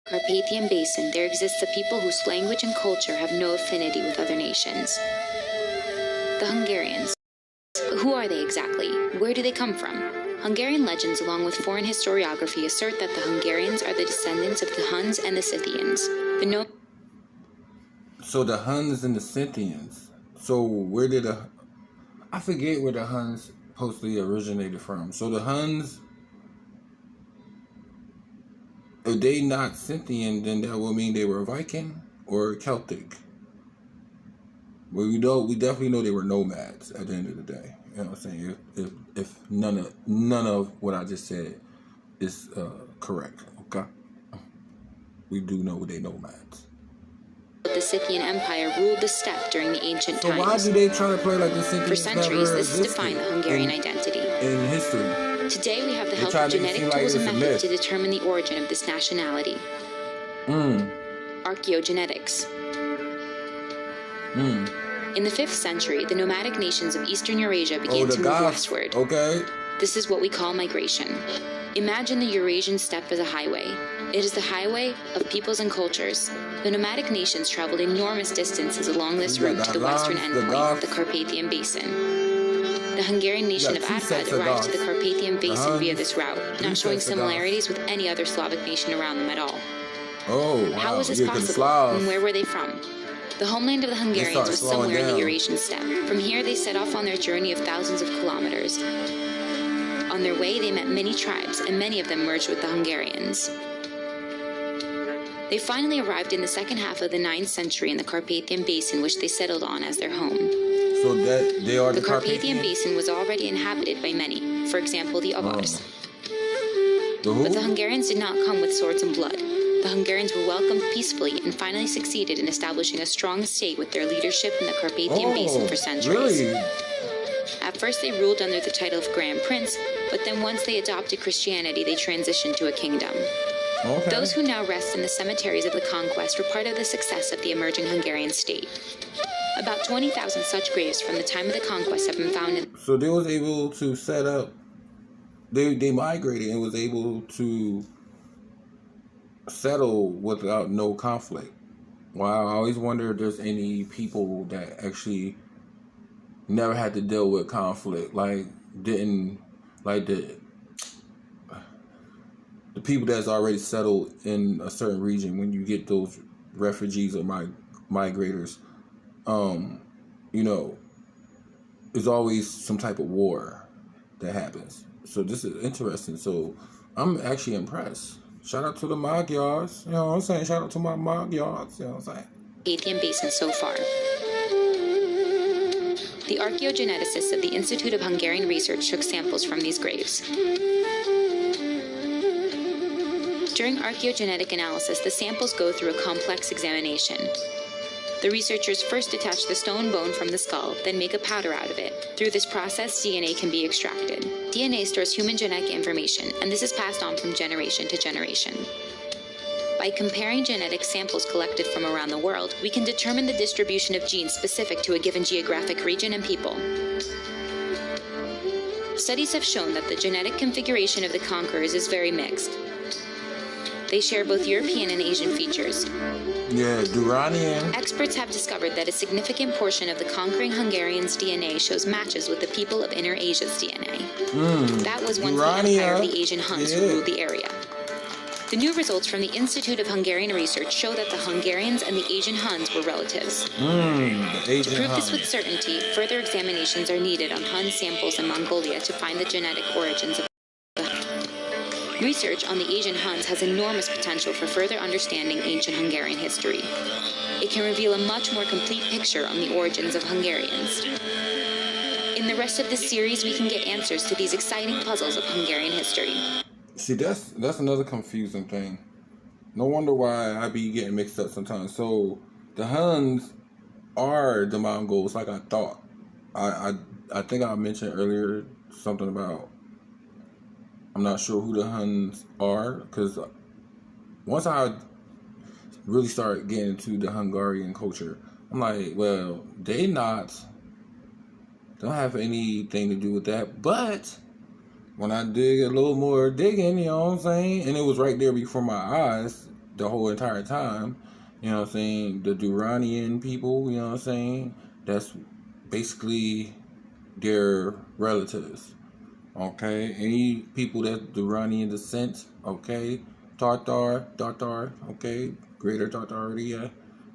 Carpathian Basin, there exists a people whose language and culture have no affinity with other nations. The Hungarians. But who are they exactly? Where do they come from? Hungarian legends, along with foreign historiography, assert that the Hungarians are the descendants of the Huns and the Scythians. So the Huns and the Scythians. So where did I forget where the Huns supposedly originated from. So the Huns, if they not Scythian, then that would mean they were Viking or Celtic. Well, we definitely know they were nomads at the end of the day. You know what I'm saying? If none of what I just said is correct, okay? We do know they nomads. The Scythian Empire ruled the steppe during the ancient times. So why do they try to play like the Scythians? For centuries, this has defined the Hungarian identity. In history. Today, we have the help of genetic tools and methods to determine the origin of this nationality. Archaeogenetics. In the 5th century, the nomadic nations of Eastern Eurasia began to move westward. Okay. This is what we call migration. Imagine the Eurasian steppe as a highway. It is the highway of peoples and cultures. The nomadic nations traveled enormous distances along this route to the western endpoint, the Carpathian Basin. The Hungarian nation of Advat arrived to the Carpathian Basin via this route, not showing similarities with any other Slavic nation around them at all. Oh, wow. How was this possible, and where were they from? The homeland of the Hungarians was somewhere in the Eurasian steppe. From here, they set off on their journey of thousands of kilometers. On their way, they met many tribes, and many of them merged with the Hungarians. They finally arrived in the second half of the 9th century in the Carpathian Basin, which they settled on as their home. So that they are the Carpathian Basin was already inhabited by many, for example, the Avars. But the Hungarians did not come with swords and blood. The Hungarians were welcomed peacefully and finally succeeded in establishing a strong state with their leadership in the Carpathian Basin for centuries. Really? At first they ruled under the title of Grand Prince, but then once they adopted Christianity, they transitioned to a kingdom. Okay. Those who now rest in the cemeteries of the conquest were part of the success of the emerging Hungarian state. About 20,000 such graves from the time of the conquest have been found in... So they was able to set up, they migrated and was able to settle without no conflict. Wow, I always wonder if there's any people that actually never had to deal with conflict, like the people that's already settled in a certain region. When you get those refugees or migrators, you know, there's always some type of war that happens. So this is interesting. So I'm actually impressed. Shout out to the Magyars. You know what I'm saying? Shout out to my Magyars. You know what I'm saying? Carpathian Basin so far. The archaeogeneticists of the Institute of Hungarian Research took samples from these graves. During archaeogenetic analysis, the samples go through a complex examination. The researchers first detach the stone bone from the skull, then make a powder out of it. Through this process, DNA can be extracted. DNA stores human genetic information, and this is passed on from generation to generation. By comparing genetic samples collected from around the world, we can determine the distribution of genes specific to a given geographic region and people. Studies have shown that the genetic configuration of the conquerors is very mixed. They share both European and Asian features. Yeah, Durranian. Experts have discovered that a significant portion of the conquering Hungarians' DNA shows matches with the people of Inner Asia's DNA. That was once the empire of the Asian Huns who ruled the area. The new results from the Institute of Hungarian Research show that the Hungarians and the Asian Huns were relatives. To prove this with certainty, further examinations are needed on Hun samples in Mongolia to find the genetic origins of Research on the Asian Huns has enormous potential for further understanding ancient Hungarian history. It can reveal a much more complete picture on the origins of Hungarians. In the rest of this series, we can get answers to these exciting puzzles of Hungarian history. See, that's another confusing thing. No wonder why I be getting mixed up sometimes. So the Huns are the Mongols, like I thought. I think I mentioned earlier something about, I'm not sure who the Huns are, because once I really started getting into the Hungarian culture, I'm like, well, they don't have anything to do with that. But when I did a little more digging, you know what I'm saying, and it was right there before my eyes, the whole entire time. You know what I'm saying? The Durranian people, you know what I'm saying? That's basically their relatives. Okay? Any people that's Durranian descent, okay? Tartar, okay? Greater Tartaria, you know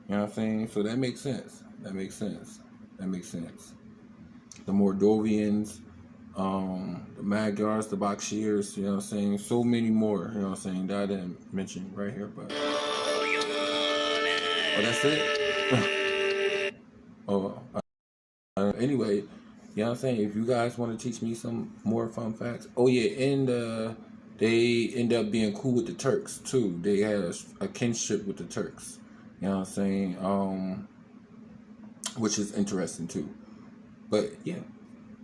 what I'm saying? So that makes sense. That makes sense. The Moldovians, the Magyars, the Bakshirs, you know what I'm saying? So many more, you know what I'm saying? That I didn't mention right here, but... Oh, that's it? Anyway, you know what I'm saying? If you guys want to teach me some more fun facts. Oh, yeah, and they end up being cool with the Turks, too. They had a kinship with the Turks. You know what I'm saying? Which is interesting, too. But, yeah.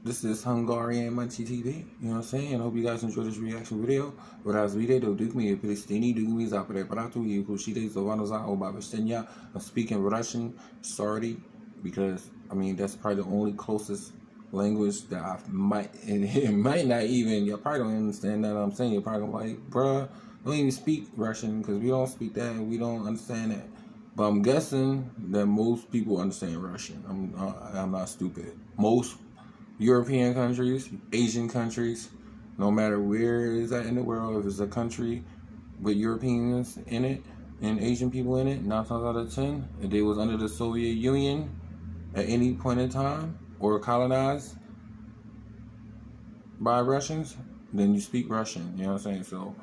This is Hungarian Munchie TV. You know what I'm saying? I hope you guys enjoyed this reaction video. Whereas video do me Palestini do me zapreparatu you kushide zovanoza obavestenya. I'm speaking Russian. Sorry, because I mean that's probably the only closest language that I might, and it might not even, you probably don't understand that I'm saying. You're probably like, bruh, don't even speak Russian because we don't speak that and we don't understand that. But I'm guessing that most people understand Russian. I'm not stupid. Most European countries, Asian countries, no matter where it is at in the world, if it's a country with Europeans in it and Asian people in it, 9 times out of 10, if they was under the Soviet Union at any point in time or colonized by Russians, then you speak Russian, you know what I'm saying? So,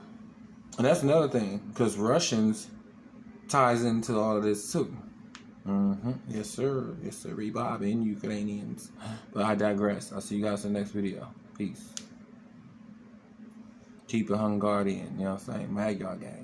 and that's another thing, because Russians ties into all of this too. Yes, sir. Yes, sir. Bob and Ukrainians. But I digress. I'll see you guys in the next video. Peace. Keep it Hungarian. You know what I'm saying? Magyar gang.